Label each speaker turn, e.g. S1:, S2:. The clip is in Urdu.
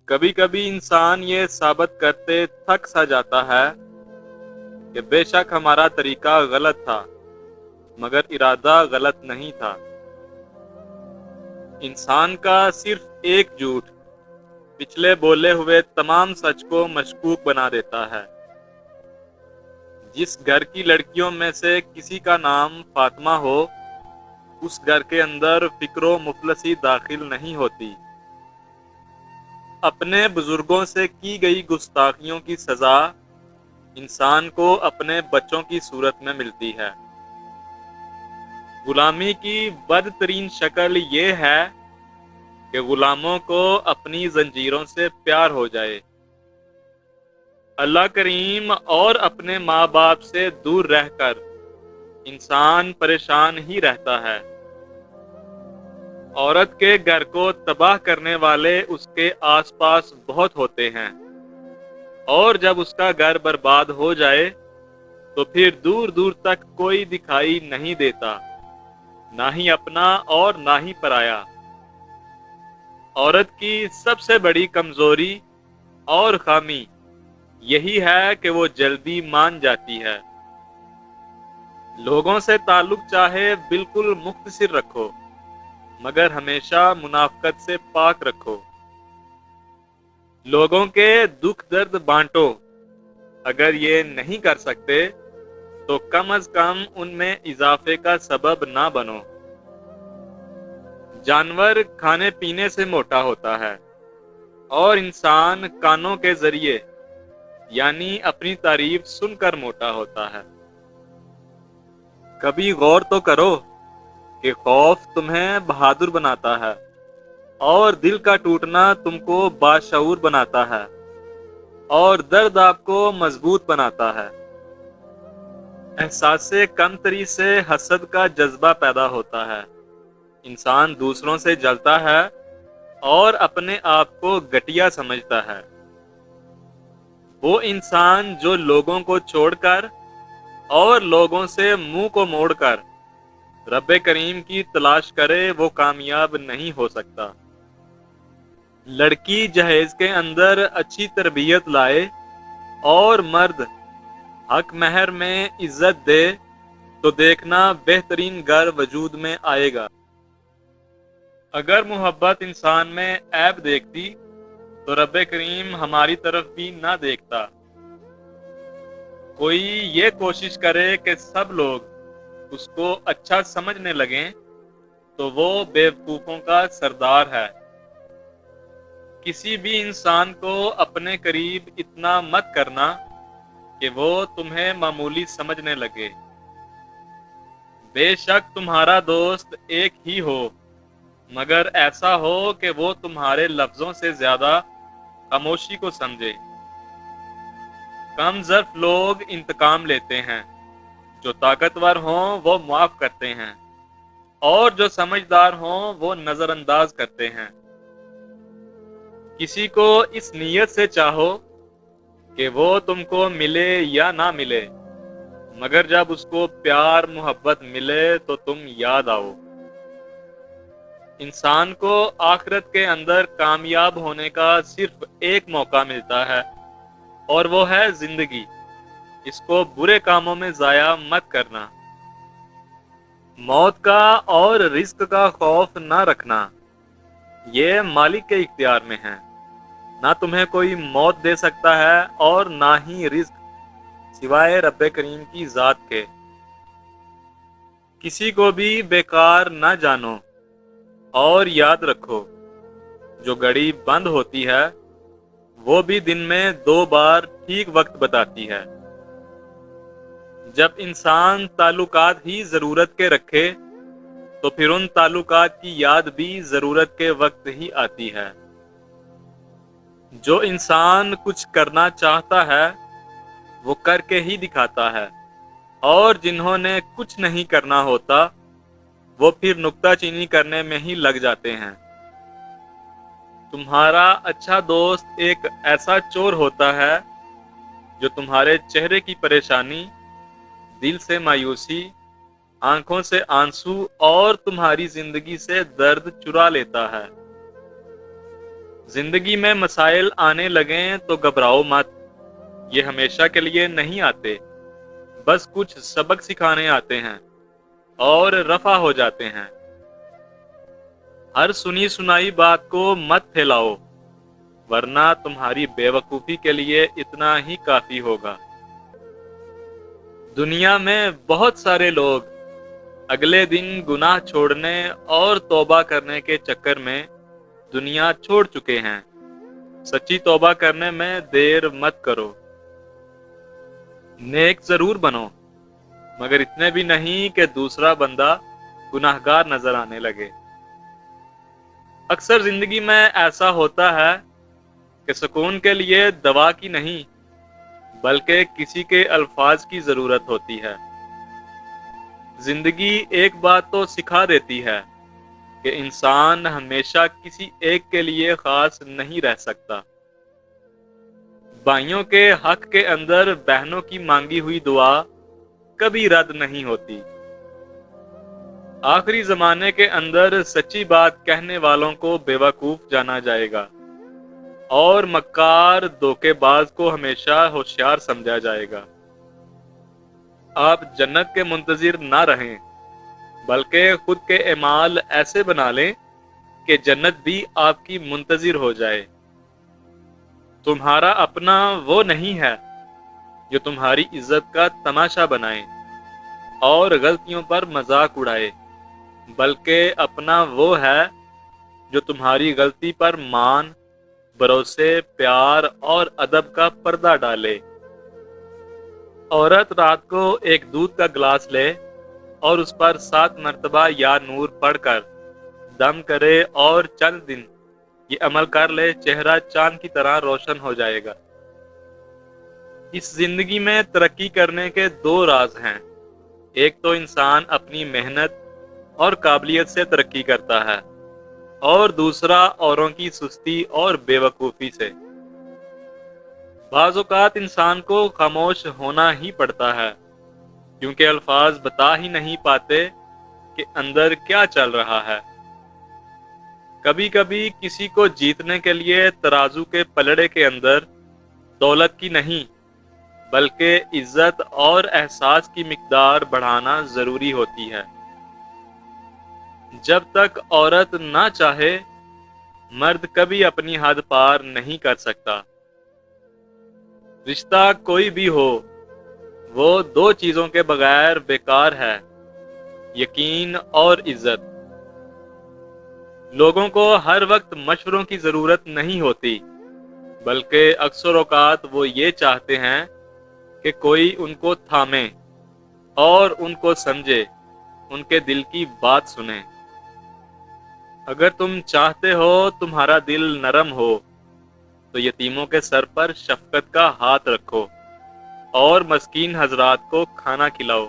S1: کبھی کبھی انسان یہ ثابت کرتے تھک سا جاتا ہے کہ بے شک ہمارا طریقہ غلط تھا مگر ارادہ غلط نہیں تھا۔ انسان کا صرف ایک جھوٹ پچھلے بولے ہوئے تمام سچ کو مشکوک بنا دیتا ہے۔ جس گھر کی لڑکیوں میں سے کسی کا نام فاطمہ ہو، اس گھر کے اندر فقر و مفلسی داخل نہیں ہوتی۔ اپنے بزرگوں سے کی گئی گستاخیوں کی سزا انسان کو اپنے بچوں کی صورت میں ملتی ہے۔ غلامی کی بدترین شکل یہ ہے کہ غلاموں کو اپنی زنجیروں سے پیار ہو جائے۔ اللہ کریم اور اپنے ماں باپ سے دور رہ کر انسان پریشان ہی رہتا ہے۔ عورت کے گھر کو تباہ کرنے والے اس کے آس پاس بہت ہوتے ہیں، اور جب اس کا گھر برباد ہو جائے تو پھر دور دور تک کوئی دکھائی نہیں دیتا، نہ ہی اپنا اور نہ ہی پرایا۔ عورت کی سب سے بڑی کمزوری اور خامی یہی ہے کہ وہ جلدی مان جاتی ہے۔ لوگوں سے تعلق چاہے بالکل مختصر رکھو، مگر ہمیشہ منافقت سے پاک رکھو۔ لوگوں کے دکھ درد بانٹو، اگر یہ نہیں کر سکتے تو کم از کم ان میں اضافے کا سبب نہ بنو۔ جانور کھانے پینے سے موٹا ہوتا ہے اور انسان کانوں کے ذریعے یعنی اپنی تعریف سن کر موٹا ہوتا ہے۔ کبھی غور تو کرو کہ خوف تمہیں بہادر بناتا ہے اور دل کا ٹوٹنا تم کو باشعور بناتا ہے اور درد آپ کو مضبوط بناتا ہے۔ احساس کمتری سے حسد کا جذبہ پیدا ہوتا ہے۔ انسان دوسروں سے جلتا ہے اور اپنے آپ کو گھٹیا سمجھتا ہے۔ وہ انسان جو لوگوں کو چھوڑ کر اور لوگوں سے منہ کو موڑ کر رب کریم کی تلاش کرے وہ کامیاب نہیں ہو سکتا۔ لڑکی جہیز کے اندر اچھی تربیت لائے اور مرد حق مہر میں عزت دے تو دیکھنا بہترین گھر وجود میں آئے گا۔ اگر محبت انسان میں عیب دیکھتی تو رب کریم ہماری طرف بھی نہ دیکھتا۔ کوئی یہ کوشش کرے کہ سب لوگ اس کو اچھا سمجھنے لگیں تو وہ بیوقوفوں کا سردار ہے۔ کسی بھی انسان کو اپنے قریب اتنا مت کرنا کہ وہ تمہیں معمولی سمجھنے لگے۔ بے شک تمہارا دوست ایک ہی ہو، مگر ایسا ہو کہ وہ تمہارے لفظوں سے زیادہ خاموشی کو سمجھے۔ کم ظرف لوگ انتقام لیتے ہیں، جو طاقتور ہوں وہ معاف کرتے ہیں، اور جو سمجھدار ہوں وہ نظر انداز کرتے ہیں۔ کسی کو اس نیت سے چاہو کہ وہ تم کو ملے یا نہ ملے، مگر جب اس کو پیار محبت ملے تو تم یاد آؤ۔ انسان کو آخرت کے اندر کامیاب ہونے کا صرف ایک موقع ملتا ہے، اور وہ ہے زندگی۔ اس کو برے کاموں میں ضائع مت کرنا۔ موت کا اور رزق کا خوف نہ رکھنا، یہ مالک کے اختیار میں ہے۔ نہ تمہیں کوئی موت دے سکتا ہے اور نہ ہی رزق، سوائے رب کریم کی ذات کے۔ کسی کو بھی بیکار نہ جانو، اور یاد رکھو جو گھڑی بند ہوتی ہے وہ بھی دن میں 2 بار ٹھیک وقت بتاتی ہے۔ جب انسان تعلقات ہی ضرورت کے رکھے تو پھر ان تعلقات کی یاد بھی ضرورت کے وقت ہی آتی ہے۔ جو انسان کچھ کرنا چاہتا ہے وہ کر کے ہی دکھاتا ہے، اور جنہوں نے کچھ نہیں کرنا ہوتا وہ پھر نکتہ چینی کرنے میں ہی لگ جاتے ہیں۔ تمہارا اچھا دوست ایک ایسا چور ہوتا ہے جو تمہارے چہرے کی پریشانی، دل سے مایوسی، آنکھوں سے آنسو اور تمہاری زندگی سے درد چرا لیتا ہے۔ زندگی میں مسائل آنے لگیں تو گھبراؤ مت، یہ ہمیشہ کے لیے نہیں آتے، بس کچھ سبق سکھانے آتے ہیں اور رفع ہو جاتے ہیں۔ ہر سنی سنائی بات کو مت پھیلاؤ، ورنہ تمہاری بے وقوفی کے لیے اتنا ہی کافی ہوگا۔ دنیا میں بہت سارے لوگ اگلے دن گناہ چھوڑنے اور توبہ کرنے کے چکر میں دنیا چھوڑ چکے ہیں۔ سچی توبہ کرنے میں دیر مت کرو۔ نیک ضرور بنو، مگر اتنے بھی نہیں کہ دوسرا بندہ گناہگار نظر آنے لگے۔ اکثر زندگی میں ایسا ہوتا ہے کہ سکون کے لیے دوا کی نہیں، بلکہ کسی کے الفاظ کی ضرورت ہوتی ہے۔ زندگی ایک بات تو سکھا دیتی ہے کہ انسان ہمیشہ کسی ایک کے لیے خاص نہیں رہ سکتا۔ بھائیوں کے حق کے اندر بہنوں کی مانگی ہوئی دعا کبھی رد نہیں ہوتی۔ آخری زمانے کے اندر سچی بات کہنے والوں کو بے وقوف جانا جائے گا اور مکار دھوکے باز کو ہمیشہ ہوشیار سمجھا جائے گا۔ آپ جنت کے منتظر نہ رہیں، بلکہ خود کے اعمال ایسے بنا لیں کہ جنت بھی آپ کی منتظر ہو جائے۔ تمہارا اپنا وہ نہیں ہے جو تمہاری عزت کا تماشا بنائے اور غلطیوں پر مذاق اڑائے، بلکہ اپنا وہ ہے جو تمہاری غلطی پر مان، بھروسے، پیار اور ادب کا پردہ ڈالے۔ عورت رات کو ایک دودھ کا گلاس لے اور اس پر 7 مرتبہ یا نور پڑھ کر دم کرے اور چند دن یہ عمل کر لے، چہرہ چاند کی طرح روشن ہو جائے گا۔ اس زندگی میں ترقی کرنے کے 2 راز ہیں، ایک تو انسان اپنی محنت اور قابلیت سے ترقی کرتا ہے، اور دوسرا اوروں کی سستی اور بے وقوفی سے۔ بعض اوقات انسان کو خاموش ہونا ہی پڑتا ہے، کیونکہ الفاظ بتا ہی نہیں پاتے کہ اندر کیا چل رہا ہے۔ کبھی کبھی کسی کو جیتنے کے لیے ترازو کے پلڑے کے اندر دولت کی نہیں، بلکہ عزت اور احساس کی مقدار بڑھانا ضروری ہوتی ہے۔ جب تک عورت نہ چاہے، مرد کبھی اپنی حد پار نہیں کر سکتا۔ رشتہ کوئی بھی ہو، وہ 2 چیزوں کے بغیر بیکار ہے، یقین اور عزت۔ لوگوں کو ہر وقت مشوروں کی ضرورت نہیں ہوتی، بلکہ اکثر اوقات وہ یہ چاہتے ہیں کہ کوئی ان کو تھامے اور ان کو سمجھے، ان کے دل کی بات سنے۔ اگر تم چاہتے ہو تمہارا دل نرم ہو تو یتیموں کے سر پر شفقت کا ہاتھ رکھو اور مسکین حضرات کو کھانا کھلاؤ۔